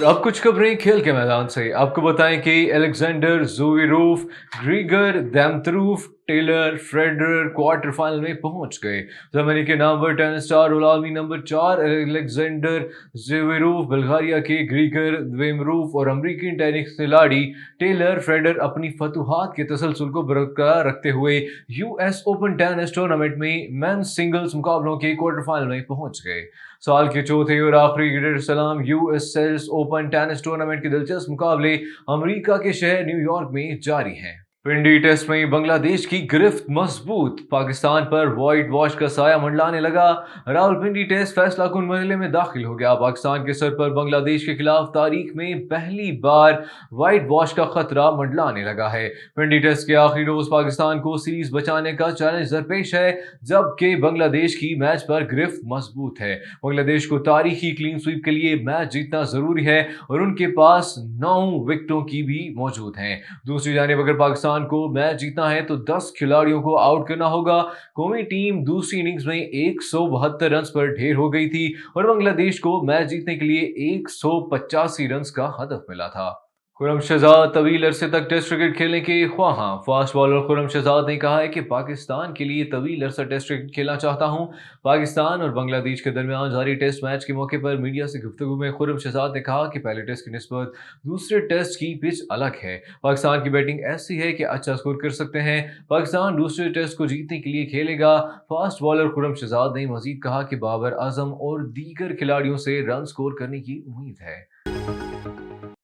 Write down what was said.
अब कुछ खबरें खेल के मैदान से। आपको बताएं कि Alexander Zverev, Grigor Dimitrov, Taylor Federer quarter final में पहुंच गए। जर्मनी के नामवर टेनिस स्टार और आलमी नंबर 4 एलेक्जेंडर ज़ोविरोव, बुल्गारिया के ग्रीगर देमतरूफ और अमेरिकी टेनिस खिलाड़ी टेलर फेडरर अपनी फतूहात के तसलसल को बरकरार रखते हुए यूएस ओपन टेनिस टूर्नामेंट में मेंस सिंगल्स मुकाबलों के क्वार्टर फाइनल में पहुंच गए। साल के चौथे और आखिरी ग्रेटर सलाम यूएस सेल्स ओपन टेनिस टूर्नामेंट के दिलचस्प मुकाबले अमेरिका के शहर न्यूयॉर्क में जारी हैं। पिंडी टेस्ट में बांग्लादेश की गिरफ्त मजबूत, पाकिस्तान पर व्हाइट वॉश का साया मंडलाने लगा। रावलपिंडी टेस्ट फैसला कुन मरहले में दाखिल हो गया। पाकिस्तान के सर पर बांग्लादेश के खिलाफ तारीख में पहली बार व्हाइट वॉश का खतरा मंडलाने लगा है। पिंडी टेस्ट के आखिरी रोज पाकिस्तान को सीरीज बचाने का चैलेंज दरपेश है, जबकि बांग्लादेश की मैच पर गिरफ्त मजबूत है। बांग्लादेश को तारीखी क्लीन स्वीप के लिए मैच जीतना जरूरी है और उनके पास 9 विकेटों की भी मौजूद हैं। दूसरी जानिब अगर पाकिस्तान को मैच जीतना है तो 10 खिलाड़ियों को आउट करना होगा। कौमी टीम दूसरी इनिंग्स में 172 रन पर ढेर हो गई थी और बांग्लादेश को मैच जीतने के लिए 185 रन का हदफ मिला था। खुर्रम शहजाद तवील अरसे तक टेस्ट क्रिकेट खेलने के ख्वाहां। फास्ट बॉलर खुर्रम शहजाद ने कहा है कि पाकिस्तान के लिए तवील अरसा टेस्ट क्रिकेट खेलना चाहता हूं। पाकिस्तान और बांग्लादेश के दरमियान जारी टेस्ट मैच के मौके पर मीडिया से गुफ्तगू में खुर्रम शहजाद ने कहा कि पहले टेस्ट की निस्बत दूसरे टेस्ट की पिच अलग है। पाकिस्तान की बैटिंग ऐसी है कि अच्छा स्कोर कर सकते हैं। पाकिस्तान दूसरे टेस्ट को जीतने के लिए खेलेगा। फास्ट बॉलर खुर्रम शहजाद ने मजीद कहा कि बाबर आजम और दीगर खिलाड़ियों से रन स्कोर करने की उम्मीद है।